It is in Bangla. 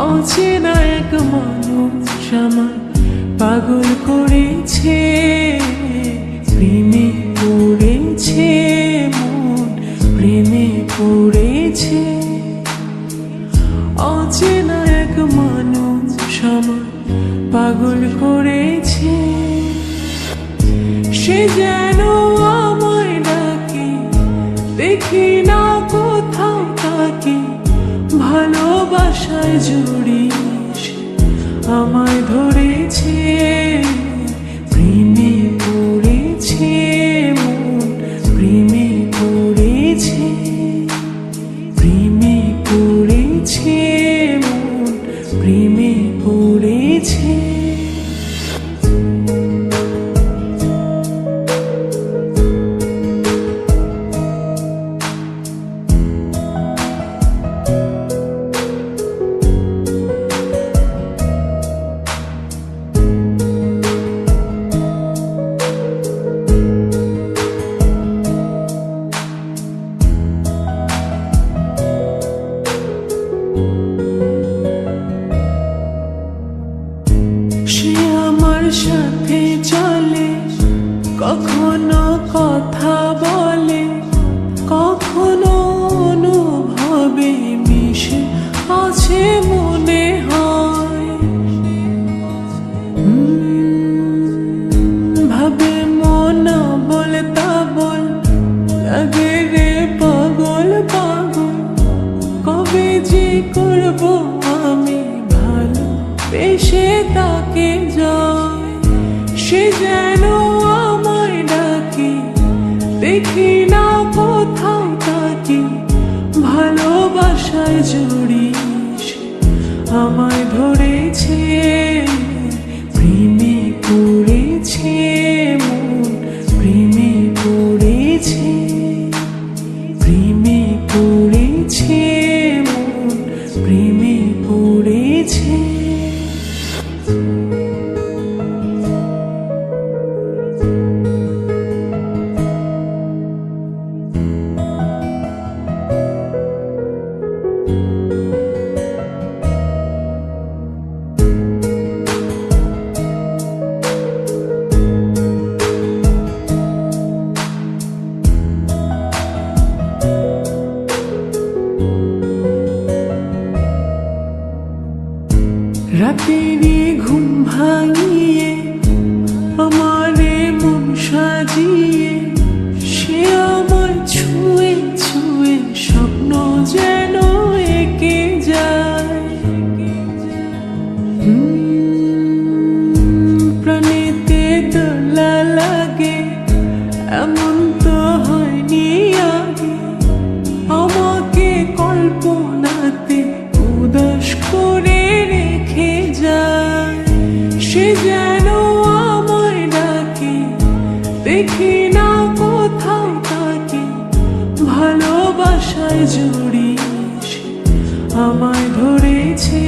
অচেনা এক মানুষ আমায় পাগল করেছে, প্রেমে পড়েছে মন, প্রেমে পড়েছে। অচেনা এক মানুষ আমায় পাগল করেছে, সে যেন আমায় ডাকে, দেখি না কোথাও তাকে। ভালোবাসায় জড়িয়ে আমায় ধরেছে, প্রেমে পড়েছে মন, প্রেমে পড়েছে, প্রেমে পড়েছে মন, প্রেমে পড়েছে। সে আমার সাথে চলে, কখনো কথা বলে, কখনো অনুভবে মিশে আছে মনে হয়। ভাবে মনা বলে তা বল, লাগে রে পাগল পাগল। কবে যে করবো আমি ভালো বেশে তাকে যায়, সে যেন আমায় ডাকে, দেখি না কোথাও তাকে। ভালোবাসায় জড়িয়ে আমায় ধরেছে, প্রেমে পড়েছে মন, প্রেমে পড়েছে, প্রেমে পড়েছে মন, প্রেমে পড়েছে। রাতেরই ঘুম ভাঙিয়ে আমারে মন সাজিয়ে, সে আমায় ছুঁয়ে ছুঁয়ে স্বপ্ন যেন এঁকে যায়। প্রাণেতে দোলা লাগে, এমন তো হয়নি আগে। আমাকে কল্পনাতে উদাস করে রেখে যায়, সে যেন আমায় ডাকে, দেখি না কোথাও তাকে। ভালোবাসায় জড়িয়ে আমায় ধরেছে,